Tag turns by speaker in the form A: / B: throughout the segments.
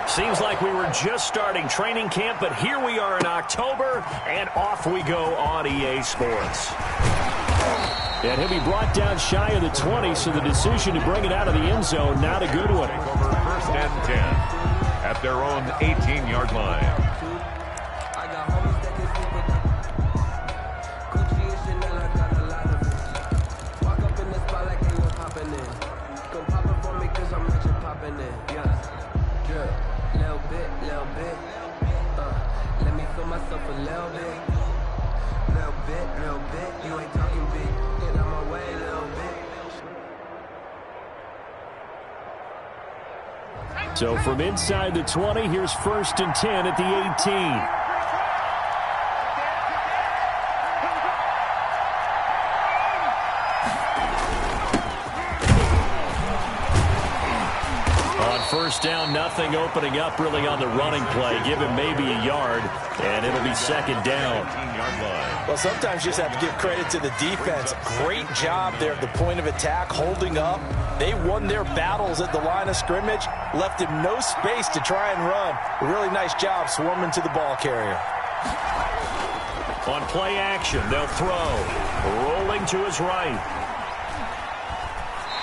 A: Seems like we were just starting training camp, but here we are in October, and off we go on EA Sports. And he'll be brought down shy of the 20, so the decision to bring it out of the end zone, not a good one.
B: First and 10 at their own 18-yard line.
A: So from inside the 20, here's first and 10 at the 18. First down, nothing opening up really on the running play. Give him maybe a yard, and it'll be second down.
C: Well, sometimes you just have to give credit to the defense. Great job there at the point of attack, holding up. They won their battles at the line of scrimmage, left him no space to try and run. A really nice job swarming to the ball carrier.
A: On play action, they'll throw. Rolling to his right.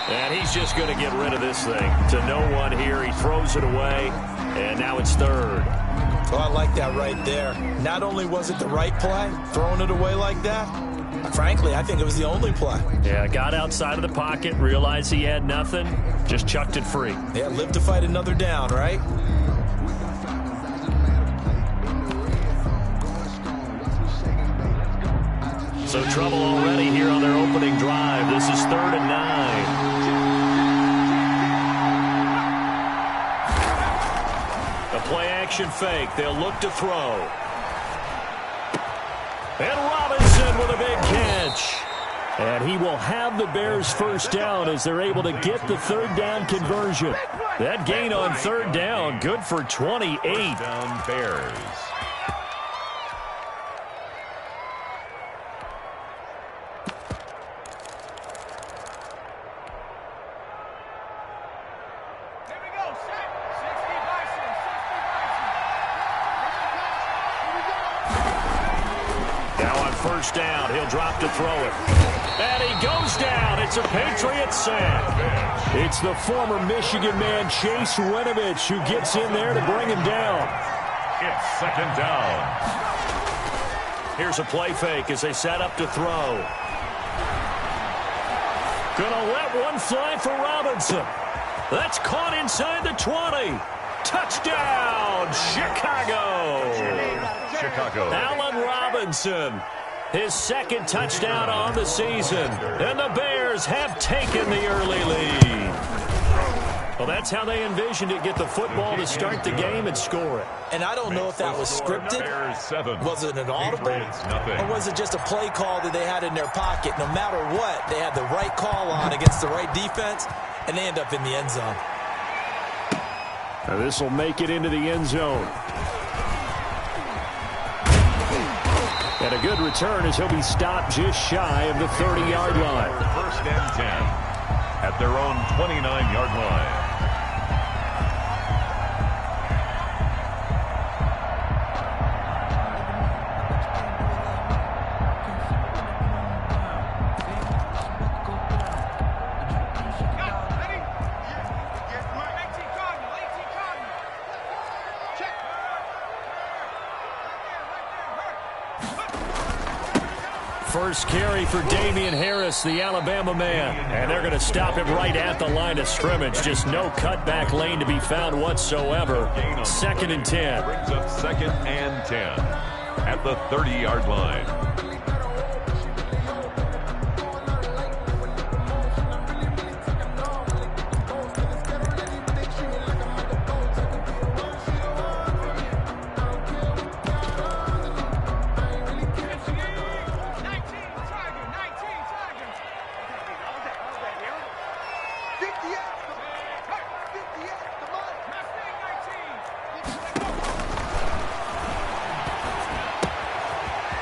A: And he's just going to get rid of this thing to no one here. He throws it away, and now it's third.
C: Well, I like that right there. Not only was it the right play, throwing it away like that, frankly, I think it was the only play.
A: Yeah, got outside of the pocket, realized he had nothing, just chucked it free.
C: Yeah, live to fight another down, right?
A: So trouble already here on their opening drive. This is 3rd and 9. A play-action fake. They'll look to throw. And Robinson with a big catch. And he will have the Bears first down as they're able to get the third down conversion. That gain on third down, good for 28.
B: Down Bears.
A: Down, he'll drop to throw it. And he goes down. It's a Patriot sack. It's the former Michigan man, Chase Winovich, who gets in there to bring him down.
B: It's second down.
A: Here's a play fake as they set up to throw. Gonna let one fly for Robinson. That's caught inside the 20. Touchdown, Chicago.
B: Chicago.
A: Allen Robinson. His second touchdown on the season. And the Bears have taken the early lead. Well, that's how they envisioned it. Get the football to start the game and score it.
C: And I don't know if that was scripted. Was it an audible? Or was it just a play call that they had in their pocket? No matter what, they had the right call on against the right defense, and they end up in the end zone.
A: Now this will make it into the end zone. And a good return as he'll be stopped just shy of the 30-yard line.
B: First and 10 at their own 29-yard line.
A: First carry for Damian Harris, the Alabama man. And they're going to stop him right at the line of scrimmage. Just no cutback lane to be found whatsoever. Second and 10.
B: Brings up second and 10 at the 30-yard line.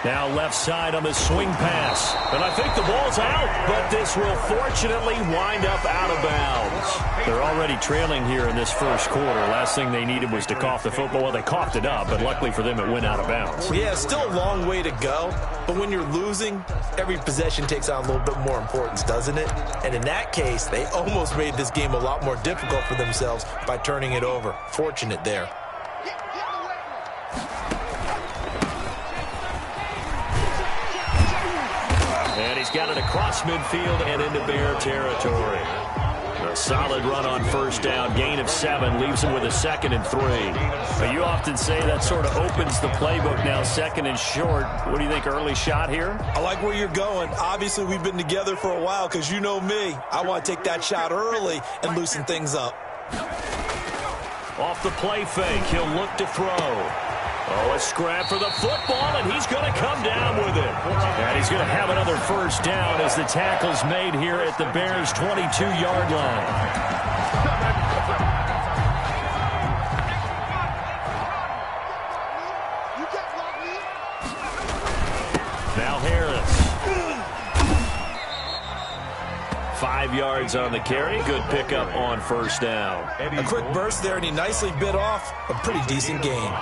A: Now left side on the swing pass. And I think the ball's out, but this will fortunately wind up out of bounds. They're already trailing here in this first quarter. Last thing they needed was to cough the football. Well, they coughed it up, but luckily for them, it went out of bounds.
C: Yeah, still a long way to go. But when you're losing, every possession takes on a little bit more importance, doesn't it? And in that case, they almost made this game a lot more difficult for themselves by turning it over. Fortunate there.
A: And he's got it across midfield and into Bear territory. A solid run on first down. Gain of 7 leaves him with a 2nd and 3. But you often say that sort of opens the playbook now, 2nd and short. What do you think, early shot here?
C: I like where you're going. Obviously, we've been together for a while because you know me. I want to take that shot early and loosen things up.
A: Off the play fake, he'll look to throw. Oh, a scrap for the football, and he's going to come down with it. And he's going to have another first down as the tackle's made here at the Bears' 22-yard line. Now Harris. 5 yards on the carry. Good pickup on first down.
C: A quick burst there, and he nicely bit off a pretty decent gain.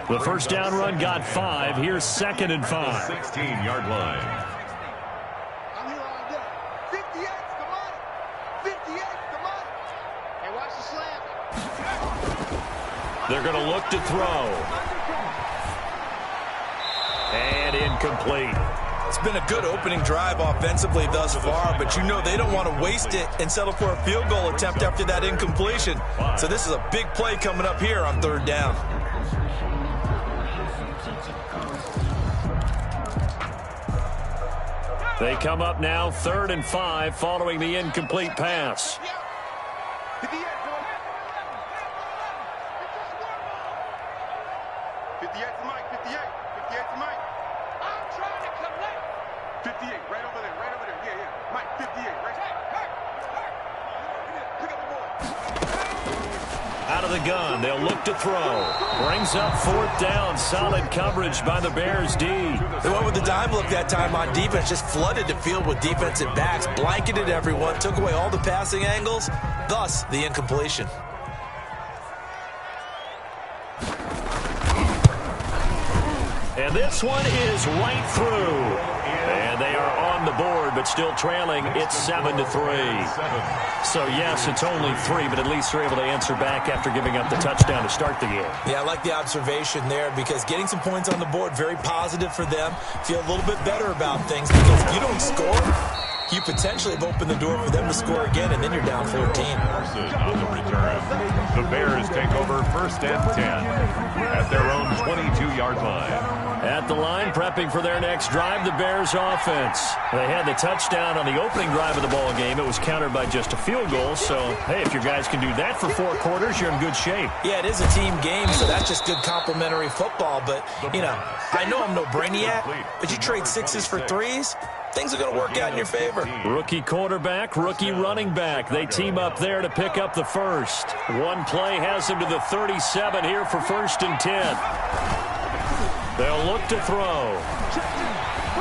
A: The first down run got 5. Here's 2nd and 5.
B: 16-yard line.
D: I'm here all day. 58, come on. 58, come on. Hey, watch the slam.
A: They're going to look to throw. And incomplete.
C: It's been a good opening drive offensively thus far, but you know they don't want to waste it and settle for a field goal attempt after that incompletion. So this is a big play coming up here on 3rd down.
A: They come up now 3rd and 5 following the incomplete pass.
D: 58, boy. 58 to Mike, 58. 58 to Mike. I'm trying to connect. 58, right over there, right over there. Yeah, yeah. Mike, 58, right there. Pick up the ball.
A: Out of the gun, they'll look to throw. Brings up 4th down. Solid coverage by the Bears D.
C: They went with the dime look that time on defense, just flooded the field with defensive backs, blanketed everyone, took away all the passing angles, thus the incompletion.
A: And this one is right through. And they are on the board, but still trailing. It's 7-3. So, yes, it's only 3, but at least they're able to answer back after giving up the touchdown to start the game.
C: Yeah, I like the observation there because getting some points on the board, very positive for them. Feel a little bit better about things because if you don't score, you potentially have opened the door for them to score again, and then you're down 14.
B: On the return, the Bears take over 1st and 10 at their own 22-yard line.
A: At the line, prepping for their next drive, the Bears offense. They had the touchdown on the opening drive of the ball game. It was countered by just a field goal. So, hey, if your guys can do that for 4 quarters, you're in good shape.
C: Yeah, it is a team game, so that's just good complimentary football. But, you know, I know I'm no brainiac, but you trade 6s for 3s, things are going to work out in your favor.
A: Rookie quarterback, rookie running back. They team up there to pick up the first. One play has them to the 37 here for 1st and 10. They'll look to throw.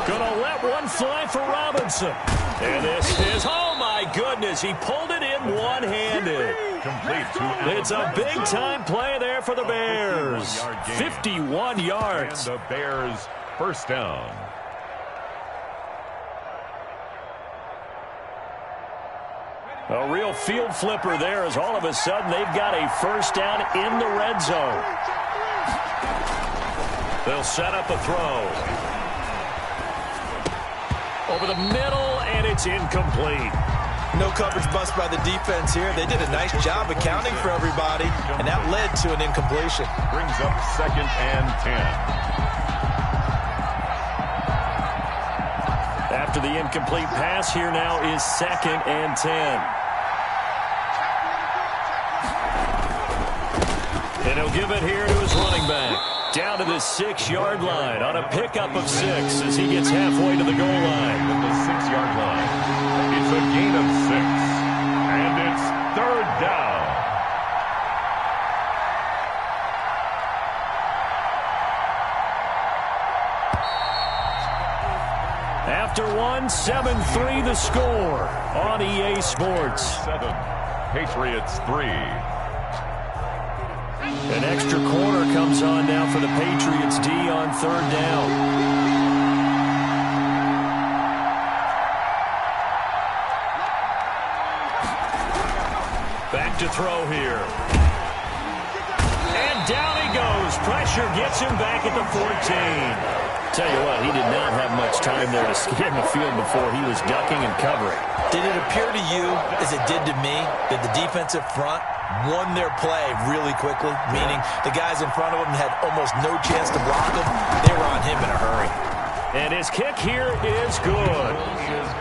A: Gonna let one fly for Robinson. And this is, oh my goodness, he pulled it in one-handed.
B: Complete to
A: It's a big-time play there for the Bears. 51 yards.
B: And the Bears' first down.
A: A real field flipper there as all of a sudden they've got a first down in the red zone. They'll set up a throw. Over the middle, and it's incomplete.
C: No coverage bust by the defense here. They did a nice job accounting for everybody, and that led to an incompletion.
B: Brings up 2nd and 10.
A: After the incomplete pass, here now is 2nd and 10. And he'll give it here to his running back. Down to the 6-yard line on a pickup of 6 as he gets halfway to the goal line.
B: At the 6-yard line. It's a gain of 6. And it's 3rd down.
A: after one. 7-3 the score on EA Sports.
B: 7, Patriots 3.
A: An extra corner comes on now for the Patriots D on third down. Back to throw here. And down he goes. Pressure gets him back at the 14. Tell you what, he did not have much time there to scan the field before he was ducking and covering.
C: Did it appear to you, as it did to me, that the defensive front won their play really quickly? Meaning the guys in front of him had almost no chance to block him. They were on him in a hurry.
A: And his kick here is good.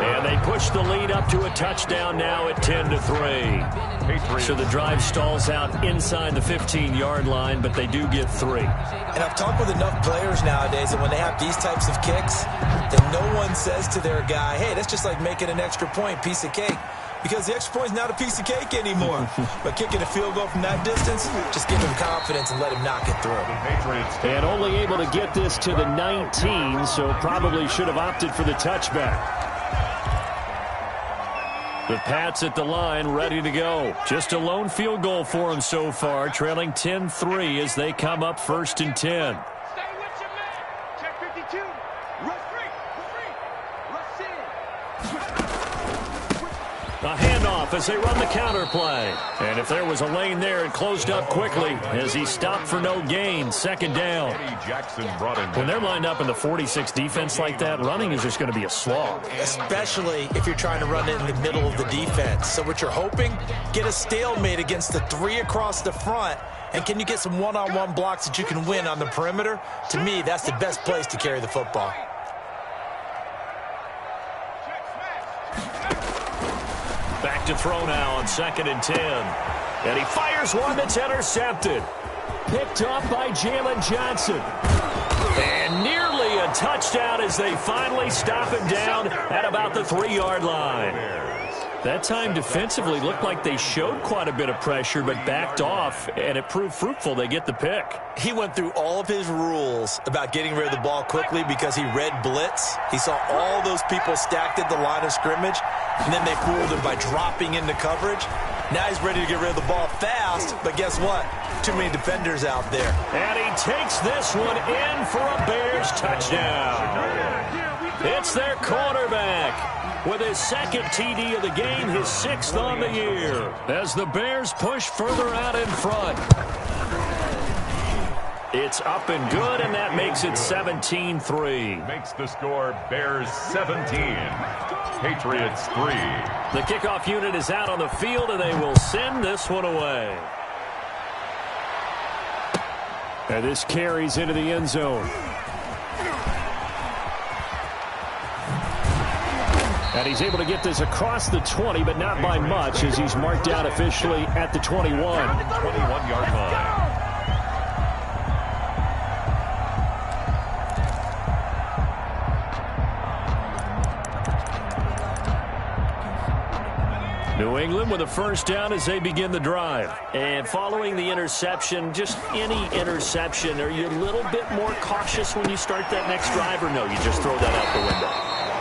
A: And they push the lead up to a touchdown now at 10-3. So the drive stalls out inside the 15-yard line, but they do get 3.
C: And I've talked with enough players nowadays that when they have these types of kicks, that no one says to their guy, hey, that's just like making an extra point, piece of cake. Because the extra point is not a piece of cake anymore. But kicking a field goal from that distance, just give him confidence and let him knock it through.
A: And only able to get this to the 19, so probably should have opted for the touchback. The Pats at the line, ready to go. Just a lone field goal for them so far, trailing 10-3 as they come up 1st and 10.
D: Stay with your man. Check 52. Rush free. Rush in.
A: A handoff as they run the counter play. And if there was a lane there, it closed up quickly as he stopped for no gain. 2nd down. When they're lined up in the 46 defense like that, running is just going to be a slog.
C: Especially if you're trying to run it in the middle of the defense. So what you're hoping, get a stalemate against the 3 across the front. And can you get some one-on-one blocks that you can win on the perimeter? To me, that's the best place to carry the football.
A: Back to throw now on 2nd and 10. And he fires one that's intercepted. Picked off by Jalen Johnson. And nearly a touchdown as they finally stop him down at about the 3-yard line. That time defensively looked like they showed quite a bit of pressure but backed off, and it proved fruitful. They get the pick.
C: He went through all of his rules about getting rid of the ball quickly because he read blitz. He saw all those people stacked at the line of scrimmage, and then they fooled him by dropping into coverage. Now he's ready to get rid of the ball fast, but guess what? Too many defenders out there.
A: And he takes this one in for a Bears touchdown. It's their quarterback with his 2nd TD of the game, his 6th on the year, as the Bears push further out in front. It's up and good, and that makes it 17-3.
B: Makes the score Bears 17, Patriots 3.
A: The kickoff unit is out on the field, and they will send this one away. And this carries into the end zone. And he's able to get this across the 20, but not by much, as he's marked down officially at the 21.
B: 21-yard line.
A: New England with a 1st down as they begin the drive. And following the interception, just any interception, are you a little bit more cautious when you start that next drive, or no, you just throw that out the window?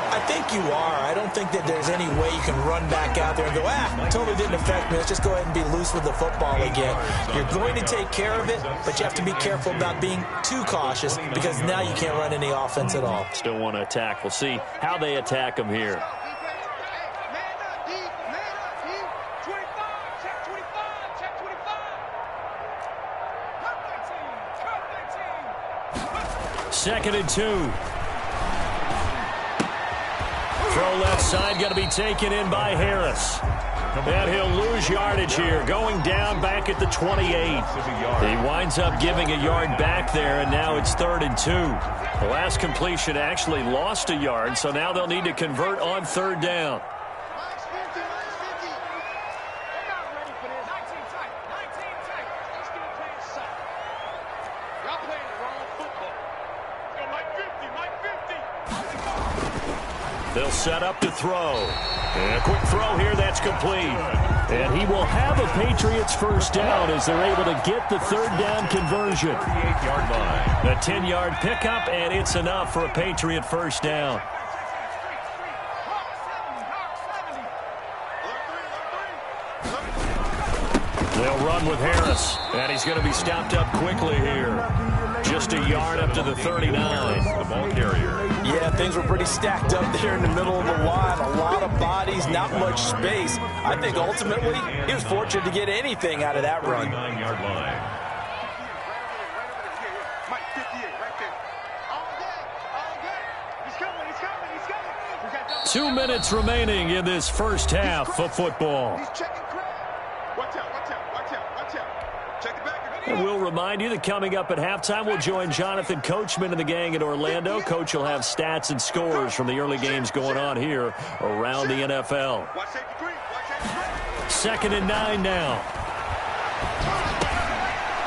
C: I think you are. I don't think that there's any way you can run back out there and go, totally didn't affect me. Let's just go ahead and be loose with the football again. You're going to take care of it, but you have to be careful about being too cautious because now you can't run any offense at all.
A: Still want to attack. We'll see how they attack them here. Second and 2. Throw left side, got to be taken in by Harris. And he'll lose yardage here, going down back at the 28. He winds up giving a yard back there, and now it's 3rd and 2. The last completion actually lost a yard, so now they'll need to convert on 3rd down. They'll set up to throw. And a quick throw here, that's complete. And he will have a Patriots 1st down as they're able to get the 3rd down conversion.
B: 38-yard line.
A: A 10-yard pickup, and it's enough for a Patriot 1st down. run with Harris. And he's going to be stopped up quickly here. Just a yard up to the 39.
B: The ball carrier.
C: Yeah, things were pretty stacked up there in the middle of the line. A lot of bodies, not much space. I think ultimately he was fortunate to get anything out of that run.
B: 39-yard line.
A: 2 minutes remaining in this first half of football. And we'll remind you that coming up at halftime, we'll join Jonathan Coachman and the gang in Orlando. Coach will have stats and scores from the early games going on here around the NFL. 2nd and 9 now.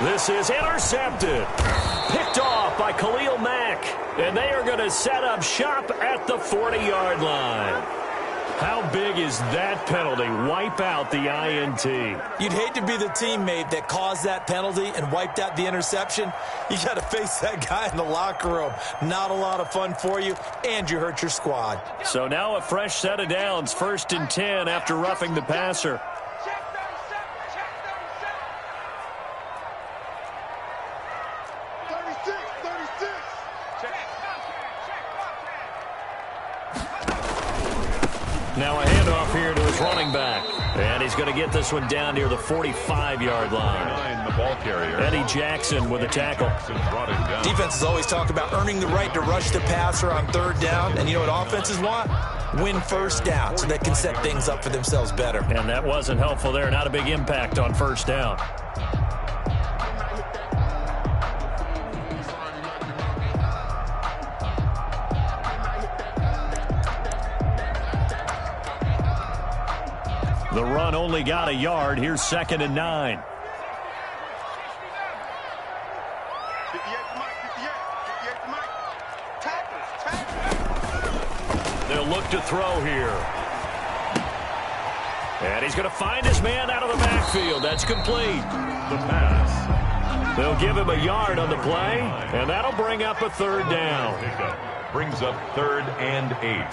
A: This is intercepted. Picked off by Khalil Mack. And they are going to set up shop at the 40-yard line. How big is that penalty? Wipe out the INT.
C: You'd hate to be the teammate that caused that penalty and wiped out the interception. You got to face that guy in the locker room. Not a lot of fun for you, and you hurt your squad.
A: So now a fresh set of downs. 1st and 10 after roughing the passer. Now a handoff here to his running back. And he's going to get this one down near the 45-yard line.
B: The ball carrier.
A: Eddie Jackson with a tackle.
C: Defenses always talk about earning the right to rush the passer on 3rd down. And you know what offenses want? Win 1st down so they can set things up for themselves better.
A: And that wasn't helpful there. Not a big impact on 1st down. The run only got a yard. Here's 2nd and 9. 58 They'll look to throw here. And he's going to find his man out of the backfield. That's complete.
B: The pass.
A: They'll give him a yard on the play, and that'll bring up a 3rd down.
B: Brings up 3rd and 8.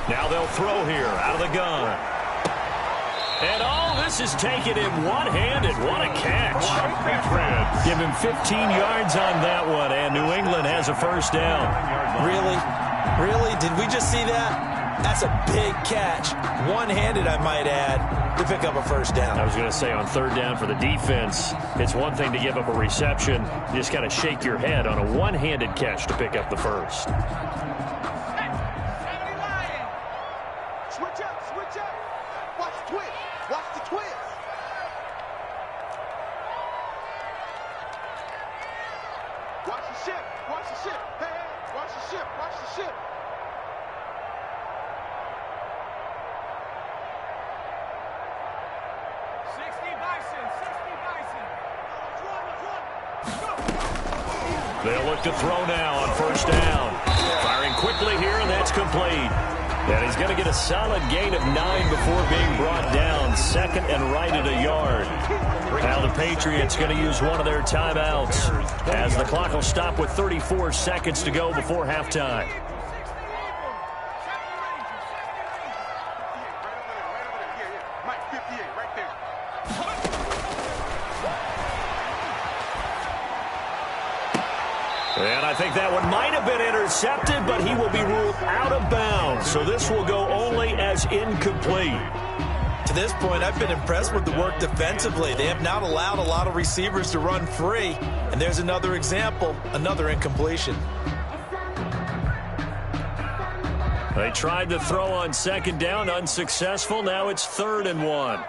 A: Now they'll throw here out of the gun. And this is taking him one-handed. What a catch. Give him 15 yards on that one, and New England has a 1st down.
C: Really? Really? Did we just see that? That's a big catch. One-handed, I might add, to pick up a 1st down.
A: I was going to say on 3rd down for the defense, it's one thing to give up a reception. You just got to shake your head on a one-handed catch to pick up the 1st. They'll look to throw now on 1st down. Firing quickly here, and that's complete. And he's going to get a solid gain of 9 before being brought down. 2nd and right at a yard. Now the Patriots going to use one of their timeouts as the clock will stop with 34 seconds to go before halftime. And I think that one might have been intercepted, but he will be ruled out of bounds. So this will go only as incomplete.
C: To this point, I've been impressed with the work defensively. They have not allowed a lot of receivers to run free. And there's another example, another incompletion.
A: They tried to throw on 2nd down, unsuccessful. Now it's 3rd and 1.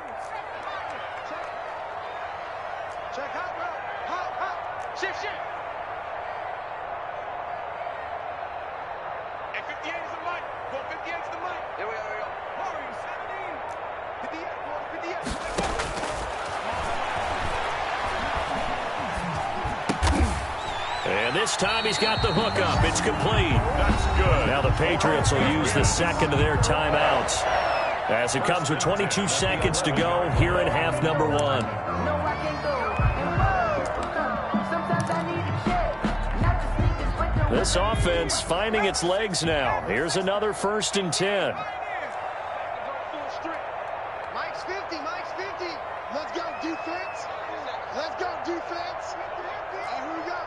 A: And this time he's got the hook up. It's complete.
B: That's good.
A: Now the Patriots will use the 2nd of their timeouts as it comes with 22 seconds to go here in half number 1. This offense finding its legs now. Here's another 1st and 10.
D: Mike's 50. Mike's 50. Let's go, defense. Let's go, defense. Here we go.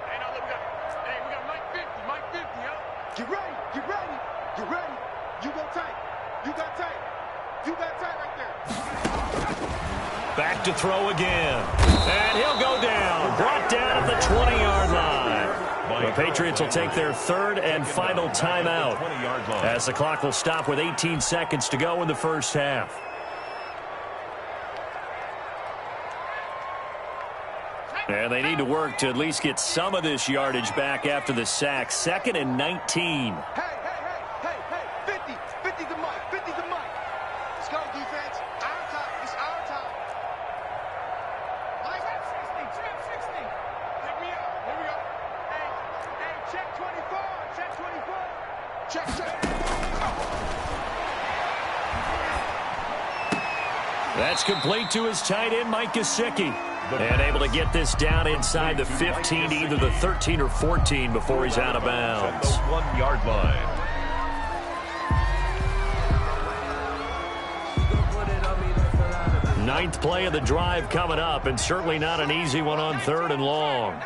D: Hey, now, we got Mike 50. Mike 50, huh? Get ready. Get ready. Get ready. You go tight. You got tight. You got tight right there.
A: Back to throw again. And he'll go down. Brought down at the 20-yard line. The Patriots will take their 3rd and final timeout as the clock will stop with 18 seconds to go in the first half. And they need to work to at least get some of this yardage back after the sack. 2nd and 19.
D: Hey, 50 to Mike, 50 to Mike. Let's go, defense. Our time, it's our time. Mike, 60. Take me out. Here we go. Hey, check 24. Check 24. Check.
A: That's complete to his tight end, Mike Gesicki. And able to get this down inside the 15, either the 13 or 14 before he's out of bounds.
B: At the 1-yard line.
A: Ninth play of the drive coming up, and certainly not an easy one on 3rd and long.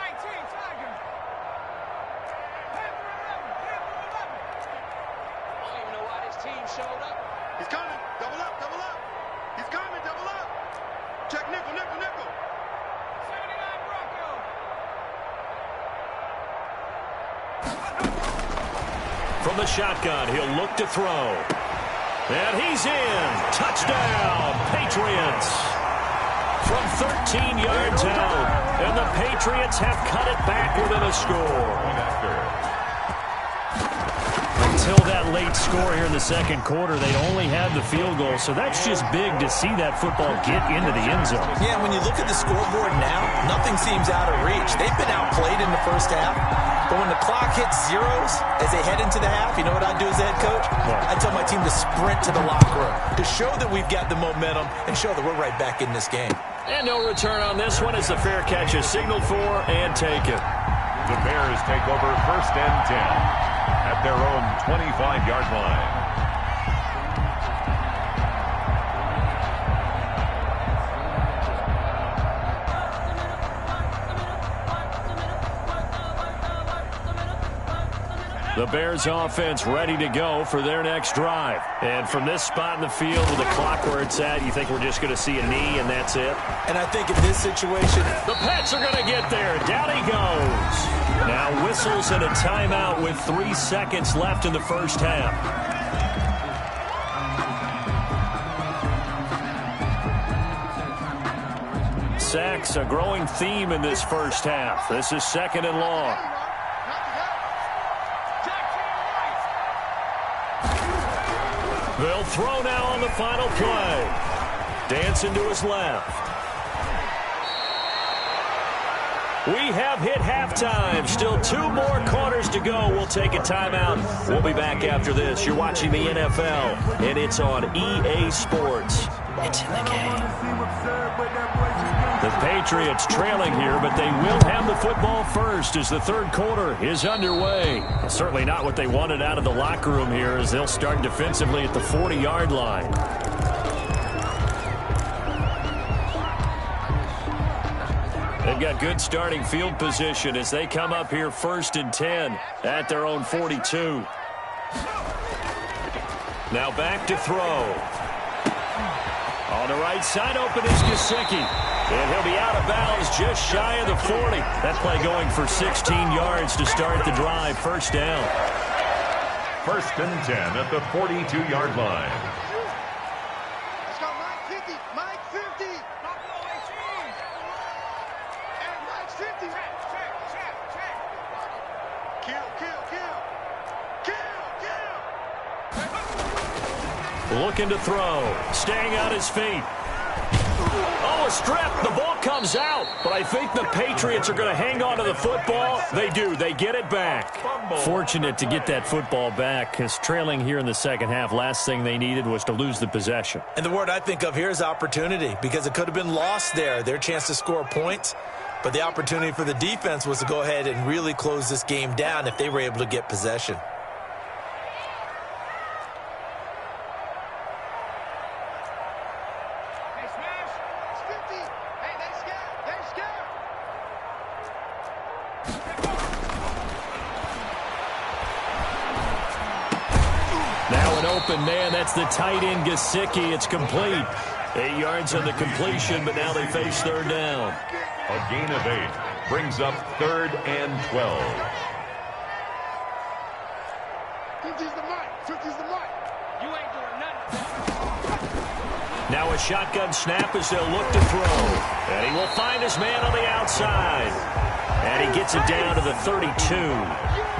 D: He's coming. Double up. He's coming. Double up. Check nickel.
A: From the shotgun, he'll look to throw. And he's in. Touchdown, Patriots. From 13 yards out. And the Patriots have cut it back within a score. Until that late score here in the second quarter, they only had the field goal. So that's just big to see that football get into the end zone.
C: Yeah, when you look at the scoreboard now, nothing seems out of reach. They've been outplayed in the first half. But when the clock hits zeros as they head into the half, you know what I do as the head coach? I tell my team to sprint to the locker room to show that we've got the momentum and show that we're right back in this game.
A: And no return on this one as the fair catch is signaled for and taken.
B: The Bears take over 1st and 10 at their own 25-yard line.
A: The Bears offense ready to go for their next drive. And from this spot in the field with the clock where it's at, you think we're just going to see a knee and that's it?
C: And I think in this situation,
A: the Pats are going to get there. Down he goes. Now whistles and a timeout with 3 seconds left in the first half. Sacks, a growing theme in this first half. This is 2nd and long. They'll throw now on the final play. Dancing to his left. We have hit halftime. Still 2 more quarters to go. We'll take a timeout. We'll be back after this. You're watching the NFL, and it's on EA Sports. It's in the game. The Patriots trailing here, but they will have the football first as the 3rd quarter is underway. Certainly not what they wanted out of the locker room here as they'll start defensively at the 40-yard line. They've got good starting field position as they come up here 1st and 10 at their own 42. Now back to throw. On the right side, open is Gesicki. And he'll be out of bounds just shy of the 40. That play going for 16 yards to start the drive. First down.
B: 1st and 10 at the 42-yard line.
D: Let's go, Mike 50. Mike 50. And Mike's 50. Check. Kill.
A: Looking to throw. Staying on his feet. Oh, a strip. The ball comes out. But I think the Patriots are going to hang on to the football. They do. They get it back. Fortunate to get that football back because trailing here in the second half, last thing they needed was to lose the possession.
C: and the word I think of here is opportunity because it could have been lost there. Their chance to score points. But the opportunity for the defense was to go ahead and really close this game down if they were able to get possession.
A: Now an open man. That's the tight end, Gesicki. It's complete. 8 yards on the completion, but now they face third down.
B: A gain of 8 brings up 3rd and 12.
D: 50's the mic. 50's the mic. You ain't doing nothing.
A: Now a shotgun snap as they'll look to throw. And he will find his man on the outside. And he gets it down to the 32.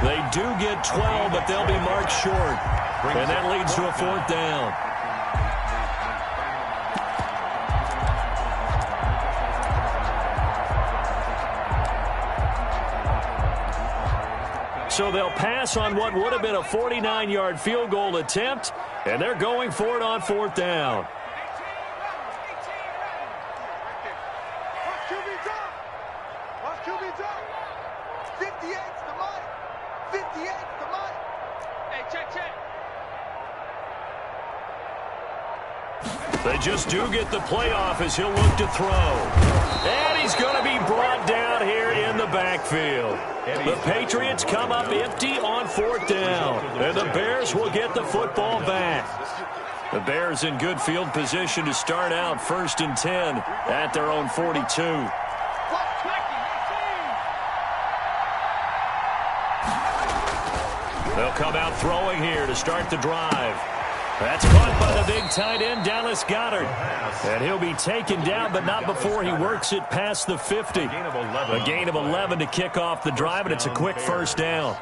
A: They do get 12, but they'll be marked short. And that leads to a 4th down. So they'll pass on what would have been a 49-yard field goal attempt, and they're going for it on 4th down.
D: Watch QB's up. Watch QB's up. 58's the mic. 58's the mic. Hey, check.
A: They just do get the playoff as he'll look to throw. And he's going to be brought down here in the backfield. The Patriots come up empty on 4th down. And the Bears will get the football back. The Bears in good field position to start out 1st and 10 at their own 42. They'll come out throwing here to start the drive. That's caught by the big tight end, Dallas Goedert. And he'll be taken down, but not before he works it past the 50. A gain of 11 to kick off the drive, and it's a quick 1st down.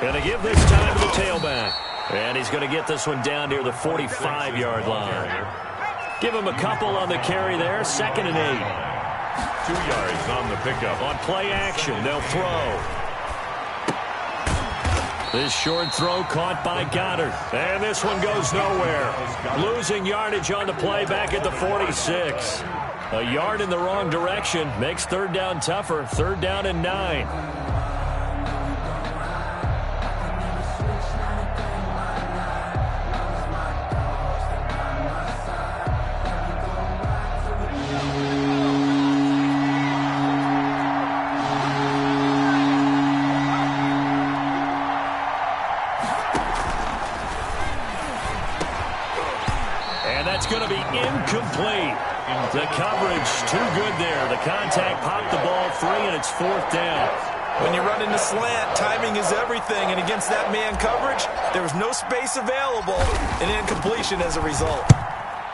A: And they give this time to the tailback. And he's going to get this one down near the 45-yard line. Give him a couple on the carry there. 2nd and 8.
B: 2 yards on the pickup.
A: On play action, they'll throw. This short throw caught by Goddard. And this one goes nowhere. Losing yardage on the play back at the 46. A yard in the wrong direction makes 3rd down tougher. 3rd down and 9. Going to be incomplete. The coverage too good there. The contact popped the ball free, and it's 4th down.
C: When you run into slant, timing is everything, and against that man coverage, there was no space available, and incompletion as a result.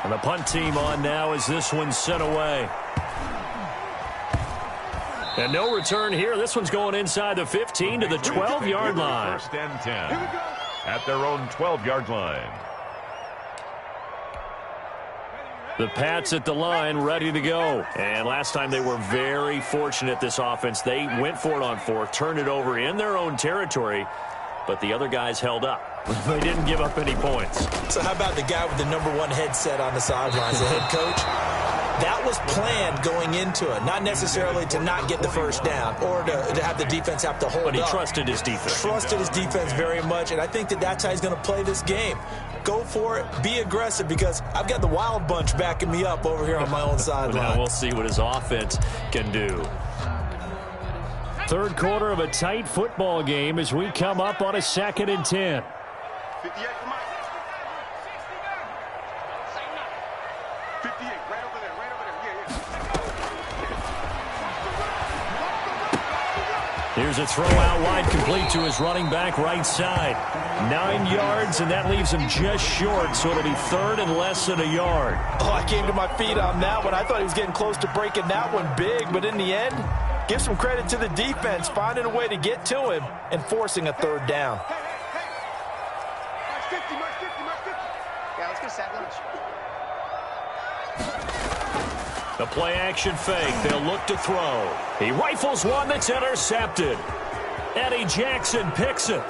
A: And the punt team on now as this one's sent away. And no return here. This one's going inside the 15 to the 12-yard line.
B: 1st and 10 at their own 12-yard line.
A: The Pats at the line, ready to go. And last time they were very fortunate, this offense. They went for it on 4th, turned it over in their own territory, but the other guys held up. They didn't give up any points.
C: So how about the guy with the #1 headset on the sidelines, the head coach? That was planned going into it, not necessarily to not get the 1st down or to have the defense have to hold up.
A: But he trusted his defense.
C: Trusted his defense very much, and I think that's how he's going to play this game. Go for it. Be aggressive, because I've got the wild bunch backing me up over here on my own sideline.
A: Now we'll see what his offense can do. 3rd quarter of a tight football game as we come up on a 2nd and 10.
D: 58 for Mike. 58, right over there,
A: Here's a throw out wide, complete to his running back right side. 9 yards, and that leaves him just short, so it'll be 3rd and less than a yard.
C: Oh, I came to my feet on that one. I thought he was getting close to breaking that one big, but in the end, give some credit to the defense, finding a way to get to him and forcing a 3rd down.
D: Hey. March 50. Yeah, let's get a sack lunch.
A: The play action fake. They'll look to throw. He rifles one that's intercepted. Eddie Jackson picks it.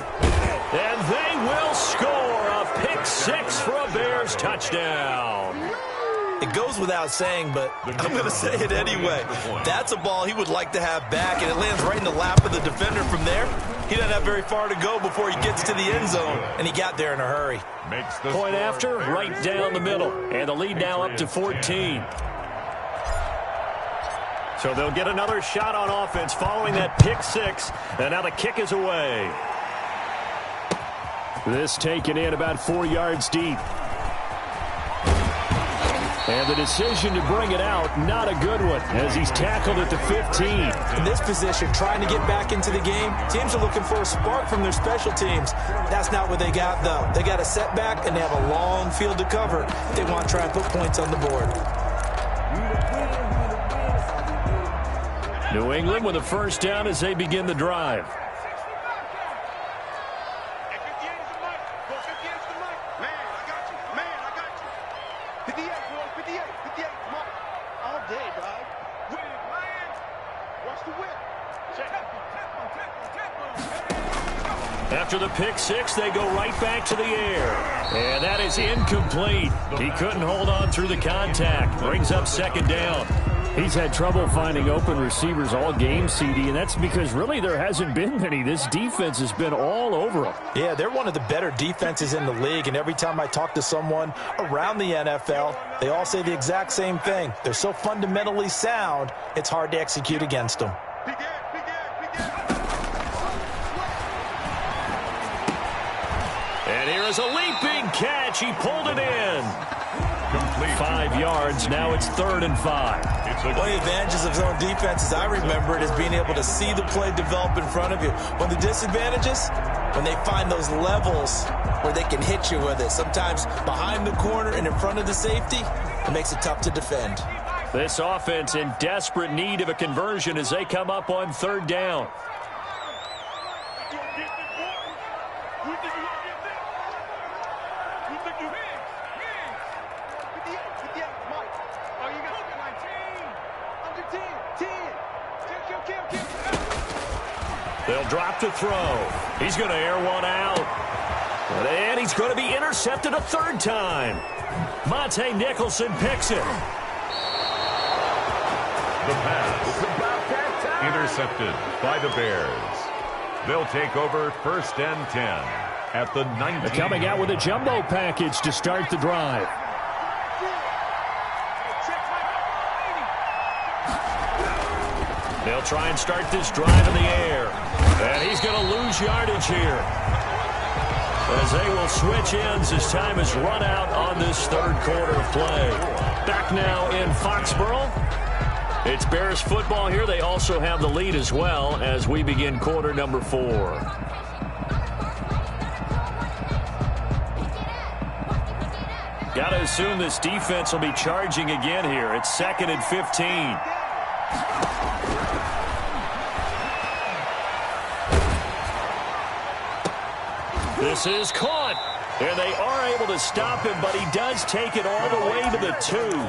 A: And they will score a pick six for a Bears touchdown.
C: It goes without saying, but I'm going to say it anyway. That's a ball he would like to have back, and it lands right in the lap of the defender from there. He doesn't have very far to go before he gets to the end zone, and he got there in a hurry.
A: Point after, right down the middle, and the lead now up to 14. So they'll get another shot on offense following that pick six, and now the kick is away. This taken in about 4 yards deep. And the decision to bring it out, not a good one, as he's tackled at the 15.
C: In this position, trying to get back into the game, teams are looking for a spark from their special teams. That's not what they got, though. They got a setback, and they have a long field to cover if they want to try and put points on the board.
A: New England with a first down as they begin the drive. After the pick six, they go right back to the air. And that is incomplete. He couldn't hold on through the contact. Brings up second down. He's had trouble finding open receivers all game, CD, and that's because really there hasn't been many. This defense has been all over them.
C: Yeah, they're one of the better defenses in the league, and every time I talk to someone around the NFL, they all say the exact same thing. They're so fundamentally sound, it's hard to execute against them.
A: And here is a leaping catch. He pulled it in. Complete. 5 yards. Now it's 3rd and 5.
C: One of the advantages of zone defense, as I remember it, is being able to see the play develop in front of you. One of the disadvantages, when they find those levels where they can hit you with it, sometimes behind the corner and in front of the safety, it makes it tough to defend.
A: This offense in desperate need of a conversion as they come up on 3rd down. They'll drop to throw. He's going to air one out. And he's going to be intercepted a 3rd time. Monte Nicholson picks it.
B: The pass. Intercepted by the Bears. They'll take over 1st and 10 at the 19.
A: They're coming out with a jumbo package to start the drive. They'll try and start this drive in the air. And he's going to lose yardage here, as they will switch ends as time is run out on this 3rd quarter of play. Back now in Foxborough. It's Bears football here. They also have the lead as well as we begin quarter number 4. Got to assume this defense will be charging again here. It's 2nd and 15. This is caught, and they are able to stop him, but he does take it all the way to the 2.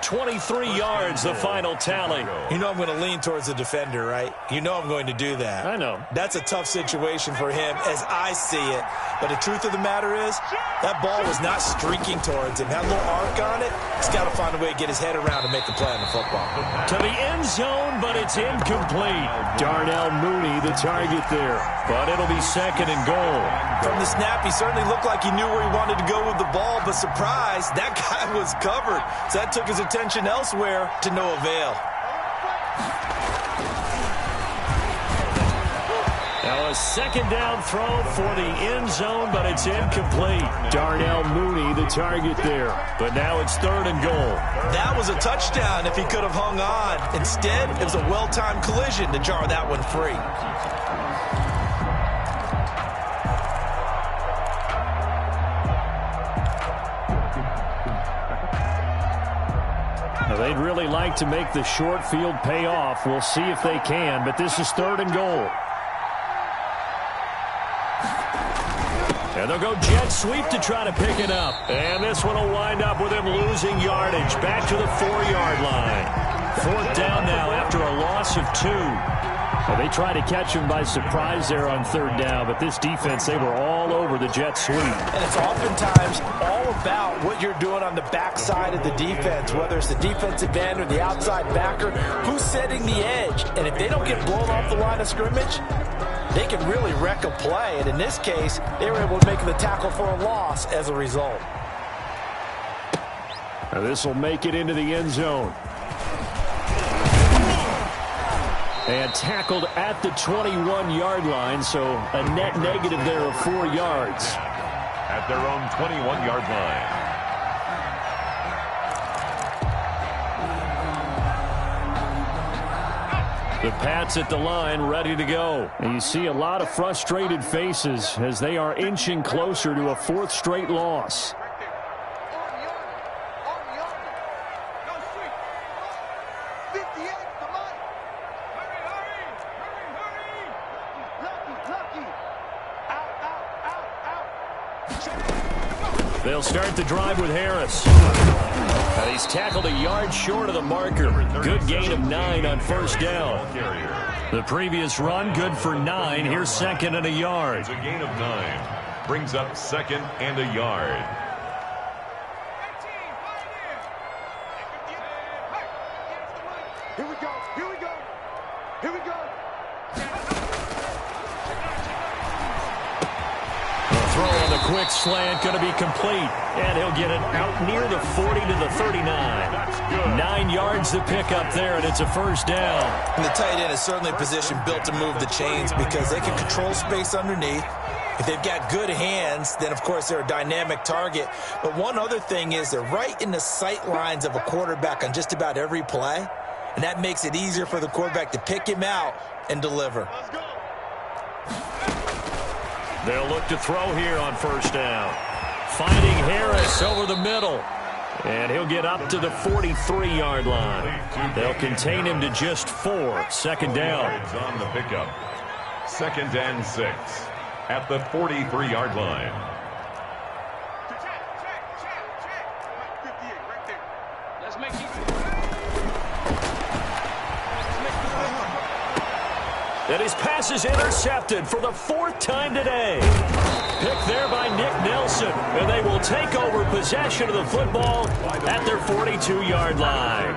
A: 23 yards, the final tally.
C: You know I'm going to lean towards the defender, right? You know I'm going to do that.
A: I know.
C: That's a tough situation for him as I see it. But the truth of the matter is, that ball was not streaking towards him. Had a little arc on it. He's got to find a way to get his head around and make the play on the football.
A: To the end zone, but it's incomplete. Darnell Mooney, the target there. But it'll be 2nd and goal.
C: From the snap, he certainly looked like he knew where he wanted to go with the ball, but surprise, that guy was covered. So that took his attention elsewhere to no avail.
A: Now a 2nd down throw for the end zone, but it's incomplete. Darnell Mooney, the target there. But now it's 3rd and goal.
C: That was a touchdown if he could have hung on. Instead, it was a well-timed collision to jar that one free.
A: Now, they'd really like to make the short field pay off. We'll see if they can, but this is 3rd and goal. And they'll go jet sweep to try to pick it up. And this one will wind up with him losing yardage back to the 4-yard line. 4th down now after a loss of 2. Well, they tried to catch him by surprise there on third down, but this defense, they were all over the jet sweep.
C: And it's oftentimes all about what you're doing on the backside of the defense, whether it's the defensive end or the outside backer, who's setting the edge. And if they don't get blown off the line of scrimmage, they can really wreck a play. And in this case, they were able to make the tackle for a loss as a result.
A: Now this will make it into the end zone. And tackled at the 21-yard line, so a net negative there of 4 yards.
B: At their own 21-yard line.
A: The Pats at the line, ready to go. And you see a lot of frustrated faces as they are inching closer to a 4th straight loss. They'll start the drive with Harris. And he's tackled a yard short of the marker. Good gain of 9 on first down. The previous run, good for 9. Here's 2nd and a yard.
B: It's a gain of 9. Brings up 2nd and a yard.
D: Here we go. Here we go. Here we go.
A: Throw on the quick slant, going to be complete. And he'll get it out near the 40 to the 39. 9 yards to pick up there, and it's a first down.
C: And the tight end is certainly a position built to move the chains because they can control space underneath. If they've got good hands, then, of course, they're a dynamic target. But one other thing is they're right in the sight lines of a quarterback on just about every play, and that makes it easier for the quarterback to pick him out and deliver.
D: Let's go.
A: They'll look to throw here on first down. Finding Harris over the middle. And he'll get up to the 43-yard line. They'll contain him to just 4. 2nd down.
B: On the pickup. 2nd and 6 at the 43-yard line.
D: Check. 58 right there. Let's make it.
A: And his pass is intercepted for the 4th time today. Picked there by Nick Nelson. And they will take over possession of the football at their 42-yard line.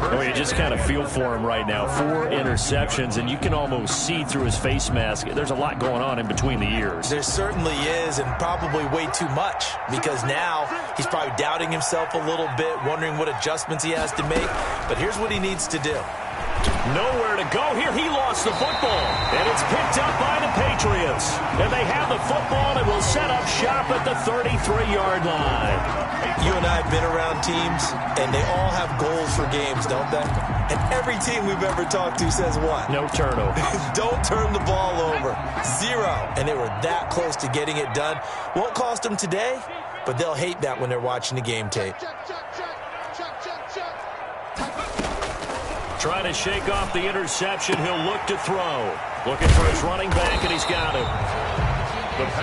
A: I mean, you just kind of feel for him right now. 4 interceptions, and you can almost see through his face mask. There's a lot going on in between the ears.
C: There certainly is, and probably way too much, because now he's probably doubting himself a little bit, wondering what adjustments he has to make. But here's what he needs to do.
A: Nowhere to go here. He lost the football. And it's picked up by the Patriots. And they have the football and will set up shop at the 33-yard line.
C: You and I have been around teams, and they all have goals for games, don't they? And every team we've ever talked to says what?
A: No turnovers.
C: Don't turn the ball over. 0. And they were that close to getting it done. Won't cost them today, but they'll hate that when they're watching the game tape.
A: Trying to shake off the interception. He'll look to throw. Looking for his running back, and he's got him.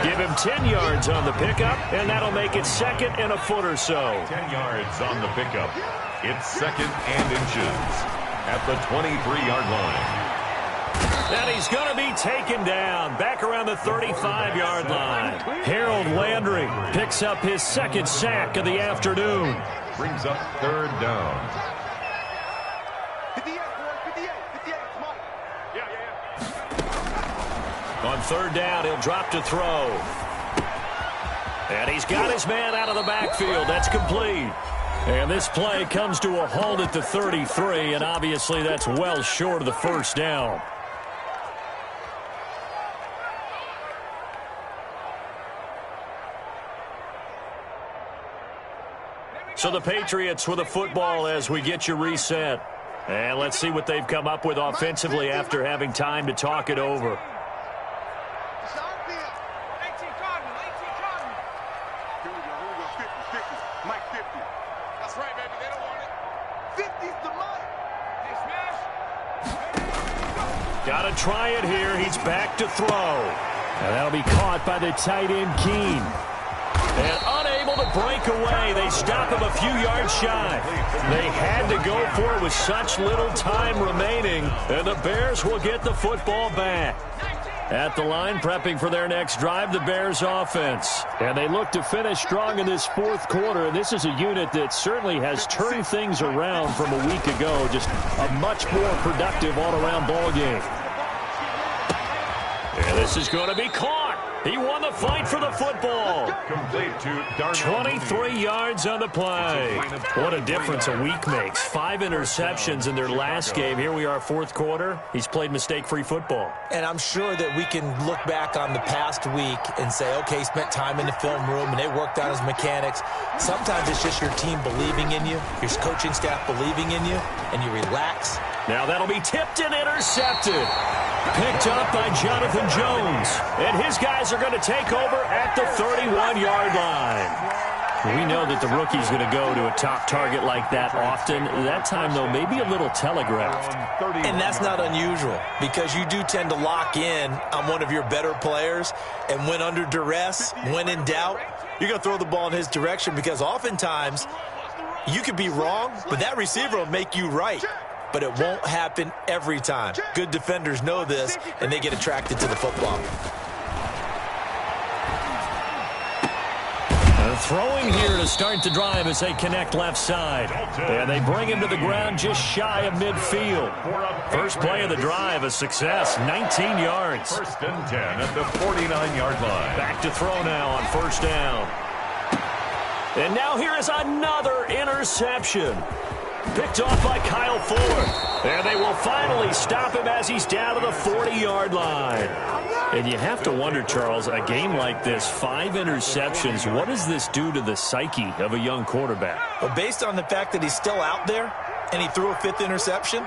A: Give him 10 yards on the pickup, and that'll make it 2nd and a foot or so.
B: 10 yards on the pickup. It's 2nd and inches at the 23-yard line.
A: And he's going to be taken down back around the 35-yard line. Harold Landry picks up his 2nd sack of the afternoon.
B: Brings up 3rd down.
D: 58, boy, 58, come on. Yeah.
A: On 3rd down, he'll drop to throw. And he's got his man out of the backfield. That's complete. And this play comes to a halt at the 33, and obviously that's well short of the first down. So the Patriots with a football as we get you reset. And let's see what they've come up with offensively after having time to talk it over. Got to try it here. He's back to throw. And that'll be caught by the tight end, Keene. And unable able to break away. They stop him a few yards shy. They had to go for it with such little time remaining, and the Bears will get the football back. At the line, prepping for their next drive, the Bears offense. And they look to finish strong in this fourth quarter. And this is a unit that certainly has turned things around from a week ago. Just a much more productive all-around ball game. And this is going to be caught. He won the fight for the football.
B: Complete to
A: 23 yards on the play. What a difference a week makes. 5 interceptions in their last game. Here we are, fourth quarter. He's played mistake-free football.
C: And I'm sure that we can look back on the past week and say, okay, he spent time in the film room and they worked on his mechanics. Sometimes it's just your team believing in you, your coaching staff believing in you, and you relax.
A: Now that'll be tipped and intercepted. Picked up by Jonathan Jones. And his guys are going to take over at the 31-yard line. We know that the rookie's going to go to a top target like that often. That time, though, maybe a little telegraphed.
C: And that's not unusual because you do tend to lock in on one of your better players. And when under duress, when in doubt, you're going to throw the ball in his direction because oftentimes you could be wrong, but that receiver will make you right. But it won't happen every time. Good defenders know this, and they get attracted to the football.
A: Throwing here to start the drive as they connect left side. And they bring him to the ground just shy of midfield. First play of the drive, a success, 19 yards.
B: First and 10 at the 49-yard line.
A: Back to throw now on first down. And now here is another interception. Picked off by Kyle Fuller. And they will finally stop him as he's down to the 40-yard line. And you have to wonder, Charles, a game like this, 5 interceptions, what does this do to the psyche of a young quarterback?
C: Well, based on the fact that he's still out there and he threw a 5th interception,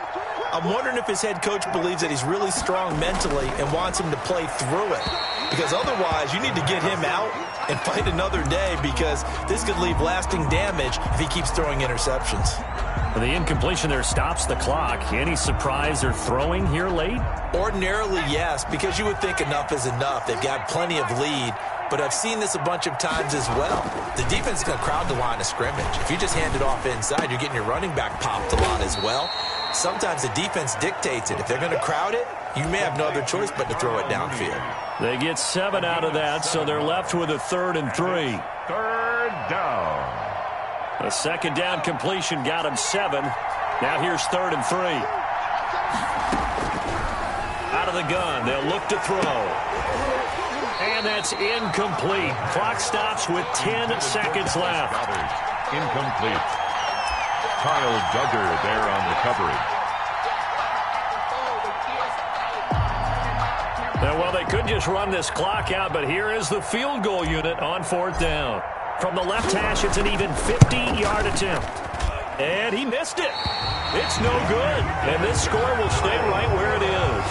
C: I'm wondering if his head coach believes that he's really strong mentally and wants him to play through it. Because otherwise, you need to get him out and fight another day because this could leave lasting damage if he keeps throwing interceptions.
A: The incompletion there stops the clock. Any surprise they're throwing here late?
C: Ordinarily, yes, because you would think enough is enough. They've got plenty of lead, but I've seen this a bunch of times as well. The defense is going to crowd the line of scrimmage. If you just hand it off inside, you're getting your running back popped a lot as well. Sometimes the defense dictates it. If they're going to crowd it, you may have no other choice but to throw it downfield.
A: They get 7 out of that, so they're left with a 3rd and 3.
B: Third down.
A: A second down completion got him 7. Now here's 3rd and 3. Out of the gun, they'll look to throw. And that's incomplete. Clock stops with 10 seconds left.
B: Incomplete. Kyle Duggar there on the coverage.
A: Now, well, they could just run this clock out, but here is the field goal unit on 4th down. From the left hash, it's an even 50-yard attempt. And he missed it. It's no good. And this score will stay right where it is.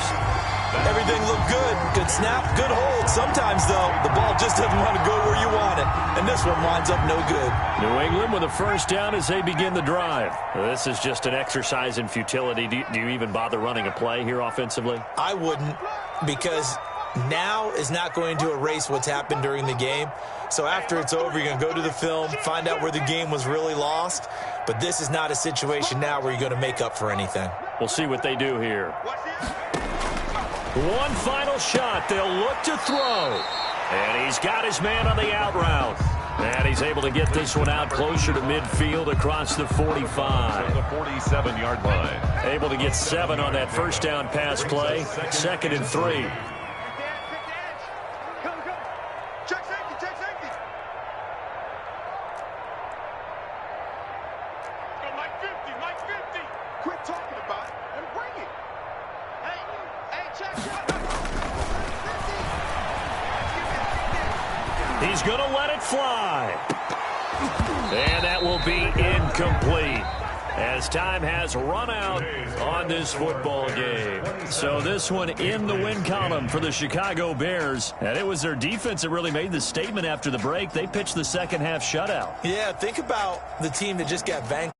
C: Everything looked good. Good snap, good hold. Sometimes, though, the ball just doesn't want to go where you want it. And this one winds up no good.
A: New England with a first down as they begin the drive. This is just an exercise in futility. Do you even bother running a play here offensively?
C: I wouldn't, because now is not going to erase what's happened during the game. So after it's over, you're going to go to the film, find out where the game was really lost. But this is not a situation now where you're going to make up for anything.
A: We'll see what they do here. One final shot. They'll look to throw. And he's got his man on the out route. And he's able to get this one out closer to midfield across the 45.
B: The 47-yard line.
A: Able to get 7 on that first down pass play. 2nd and 3. He's going to let it fly. And that will be incomplete as time has run out on this football game. So this one in the win column for the Chicago Bears. And it was their defense that really made the statement after the break. They pitched the second half shutout.
C: Yeah, think about the team that just got vanquished.